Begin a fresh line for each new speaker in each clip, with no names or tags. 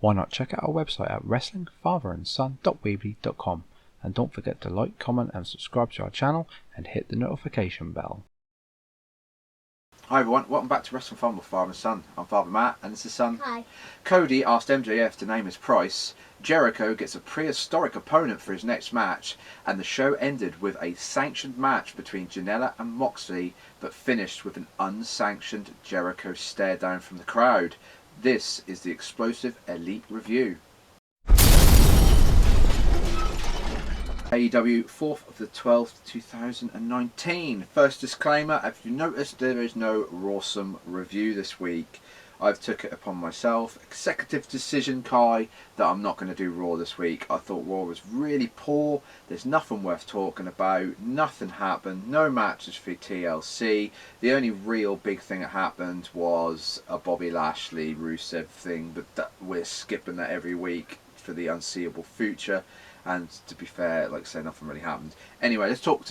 why not check out our website at wrestlingfatherandson.weebly.com, and don't forget to like, comment and subscribe to our channel and hit the notification bell.
Hi everyone, welcome back to Wrestling Fun with Father and Son. I'm Father Matt and this is Son.
Hi.
Cody asked MJF to name his price, Jericho gets a prehistoric opponent for his next match, and the show ended with a sanctioned match between Janela and Moxley, but finished with an unsanctioned Jericho stare down from the crowd. This is the Explosive Elite Review. AEW 4th of the 12th 2019. First disclaimer, if you noticed, there is no Rawsome review this week. I've took it upon myself, executive decision, Kai, that I'm not going to do Raw this week. I thought Raw was really poor, there's nothing worth talking about, nothing happened, no matches for TLC. The only real big thing that happened was a Bobby Lashley Rusev thing, but we're skipping that every week for the unseeable future. And to be fair, like I say, nothing really happened. Anyway, let's talk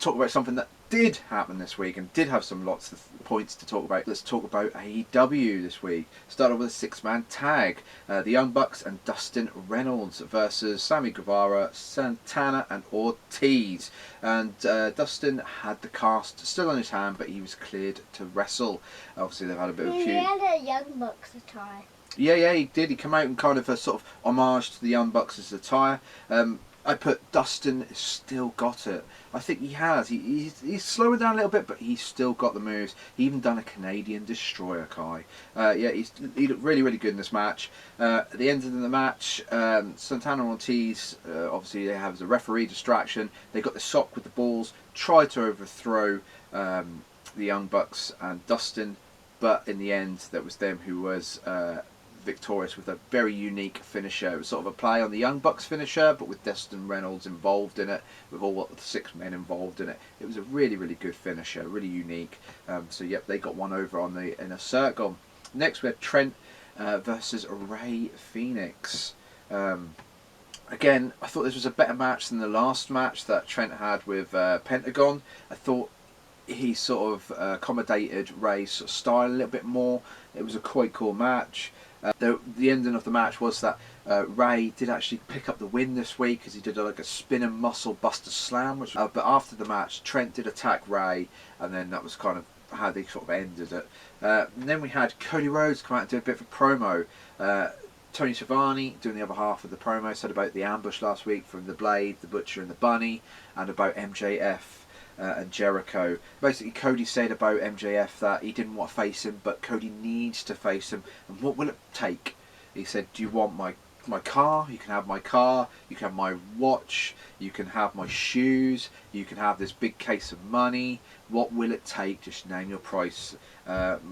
about something that did happen this week and did have some lots of points to talk about. Let's talk about AEW this week. Started with a six-man tag. The Young Bucks and Dustin Reynolds versus Sammy Guevara, Santana and Ortiz. And Dustin had the cast still on his hand, but he was cleared to wrestle. Obviously, they've had a bit of a feud.
He had a Young Bucks attire.
Yeah, he did. He came out in kind of a sort of homage to the Young Bucks' attire. I put Dustin has still got it. I think he has. He's slowing down a little bit, but he's still got the moves. He even done a Canadian Destroyer, Kai. He looked really, really good in this match. At the end of the match, Santana and Ortiz, obviously they have the referee distraction. They got the sock with the balls, tried to overthrow the Young Bucks and Dustin, but in the end, that was them who was victorious with a very unique finisher. It was sort of a play on the Young Bucks finisher, but with Dustin Reynolds involved in it, with all the six men involved in it. It was a really, really good finisher, really unique. So yep, they got one over on the Inner Circle. Next we had Trent versus Ray Phoenix. Again, I thought this was a better match than the last match that Trent had with Pentagon. I thought he sort of accommodated Ray's sort of style a little bit more. It was a quite cool match. The ending of the match was that Ray did actually pick up the win this week because he did like a spinning muscle buster slam. But after the match, Trent did attack Ray, and then that was kind of how they sort of ended it. And then we had Cody Rhodes come out and do a bit of a promo. Tony Schiavone doing the other half of the promo, said about the ambush last week from the Blade, the Butcher and the Bunny, and about MJF. And Jericho. Basically, Cody said about MJF that he didn't want to face him, but Cody needs to face him. And what will it take? He said, do you want my car? You can have my car. You can have my watch. You can have my shoes. You can have this big case of money. What will it take? Just name your price.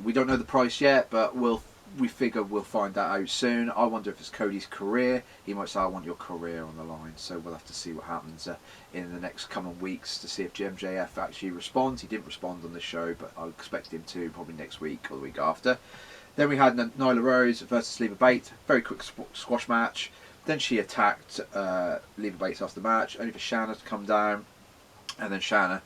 We don't know the price yet, but we figure we'll find that out soon. I wonder if it's Cody's career. He might say, I want your career on the line. So we'll have to see what happens in the next coming weeks to see if MJF actually responds. He didn't respond on the show, but I'll expect him to probably next week or the week after. Then we had Nyla Rose versus Leva Bates. Very quick squash match. Then she attacked Leva Bates after the match, only for Shanna to come down. And then Shanna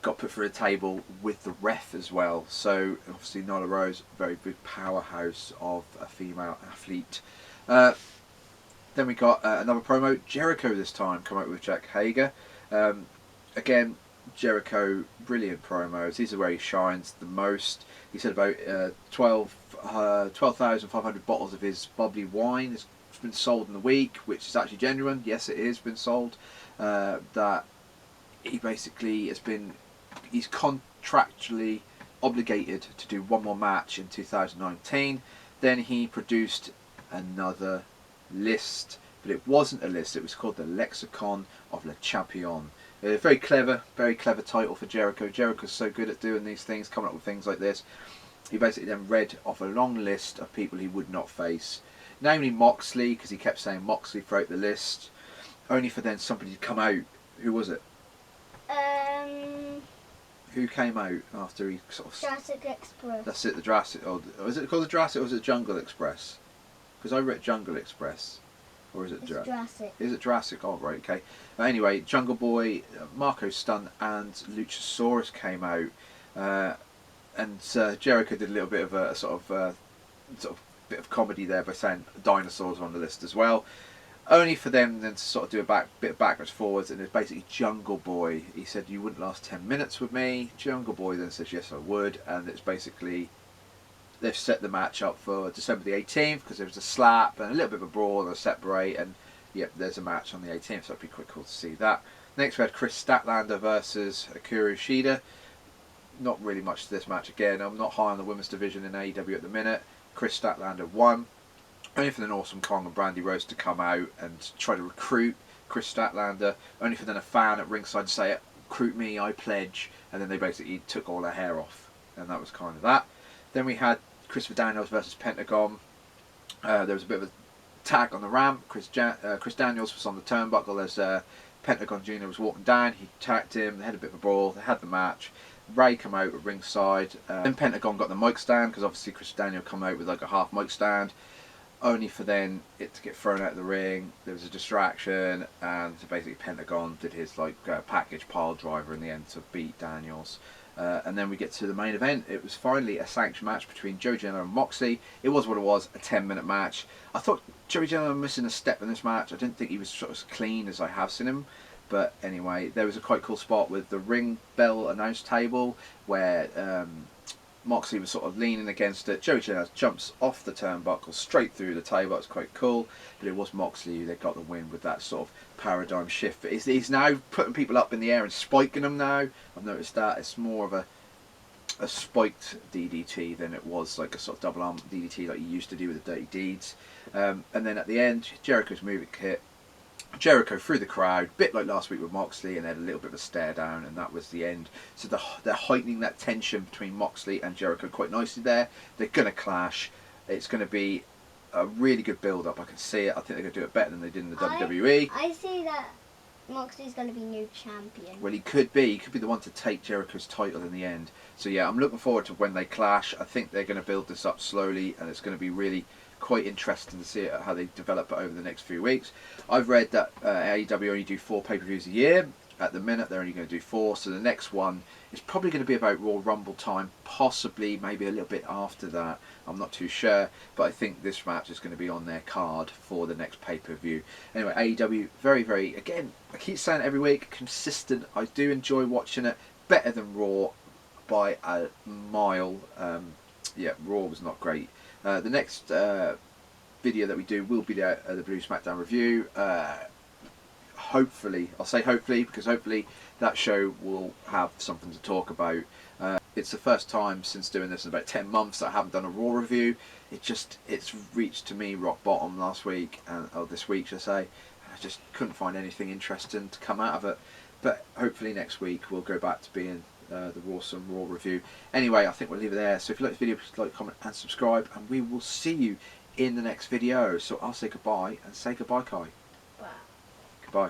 got put through a table with the ref as well. So obviously Nyla Rose, very big powerhouse of a female athlete. Then we got another promo. Jericho this time come out with Jack Hager. Again, Jericho, brilliant promos. These are where he shines the most. He said about 12,500 bottles of his bubbly wine has been sold in the week, which is actually genuine. Yes, it is been sold. That he basically he's contractually obligated to do one more match in 2019. Then he produced another list, but it wasn't a list. It was called the Lexicon of Le Champion. Very clever title for Jericho. Jericho's so good at doing these things, coming up with things like this. He basically then read off a long list of people he would not face, namely Moxley, because he kept saying Moxley throughout the list, only for then somebody to come out. Who was it? Who came out after he sort of...
Jurassic Express.
That's it, the Jurassic... Oh, is it called the Jurassic or is it Jungle Express? Because I read Jungle Express. Or is it
Jurassic?
Is it Jurassic? Oh, right, okay. Anyway, Jungle Boy, Marco Stunt and Luchasaurus came out. And Jericho did a little bit of a sort of bit of comedy there by saying dinosaurs on the list as well. Only for them then to sort of do a bit of backwards forwards, and it's basically Jungle Boy. He said, "You wouldn't last 10 minutes with me." Jungle Boy then says, "Yes, I would," and it's basically they've set the match up for December the 18th because there was a slap and a little bit of a brawl and a separate, and yep, there's a match on the 18th, so it'd be quite cool to see that. Next we had Chris Statlander versus Akira Ishida. Not really much to this match again. I'm not high on the women's division in AEW at the minute. Chris Statlander won. Only for then Awesome Kong and Brandy Rose to come out and try to recruit Chris Statlander. Only for then a fan at ringside to say, "Recruit me, I pledge." And then they basically took all her hair off. And that was kind of that. Then we had Christopher Daniels versus Pentagon. There was a bit of a tag on the ramp. Chris Daniels was on the turnbuckle as Pentagon Jr. was walking down. He tagged him. They had a bit of a brawl. They had the match. Ray come out at ringside. Then Pentagon got the mic stand because obviously Chris Daniels come out with like a half mic stand. Only for then it to get thrown out of the ring. There was a distraction, and basically Pentagon did his like package pile driver in the end to beat Daniels. And then we get to the main event. It was finally a sanctioned match between Joey Janela and Moxley. It was what it was, a 10-minute match. I thought Joey Janela was missing a step in this match. I didn't think he was sort of as clean as I have seen him. But anyway, there was a quite cool spot with the ring bell announce table where Moxley was sort of leaning against it. Joey Janela jumps off the turnbuckle straight through the table. It's quite cool. But it was Moxley who they got the win with that sort of paradigm shift. But he's now putting people up in the air and spiking them now. I've noticed that. It's more of a spiked DDT than it was like a sort of double arm DDT like you used to do with the Dirty Deeds. And then at the end, Jericho's moving kit. Jericho through the crowd, bit like last week with Moxley, and they had a little bit of a stare down, and that was the end. So they're heightening that tension between Moxley and Jericho quite nicely there. They're going to clash. It's going to be a really good build-up. I can see it. I think they're going to do it better than they did in the WWE.
I see that Moxley's going to be new champion.
Well, he could be. He could be the one to take Jericho's title in the end. So yeah, I'm looking forward to when they clash. I think they're going to build this up slowly, and it's going to be really quite interesting to see how they develop it over the next few weeks. I've read that AEW only do 4 pay-per-views a year. At the minute, they're only going to do 4, so the next one is probably going to be about Royal Rumble time, possibly maybe a little bit after that. I'm not too sure, but I think this match is going to be on their card for the next pay-per-view. Anyway, AEW, very, very, again, I keep saying it every week, consistent. I do enjoy watching it, better than Raw by a mile. Yeah, Raw was not great. The next video that we do will be the Blue SmackDown review. Hopefully, I'll say hopefully because hopefully that show will have something to talk about. It's the first time since doing this in about 10 months that I haven't done a Raw review. It's reached to me rock bottom last week, or this week should I say, and I just couldn't find anything interesting to come out of it. But hopefully next week we'll go back to being the Rawsome Raw review. Anyway, I think we'll leave it there. So if you like this video, please like, comment and subscribe, and we will see you in the next video. So I'll say goodbye and say goodbye, Kai.
Wow.
Goodbye.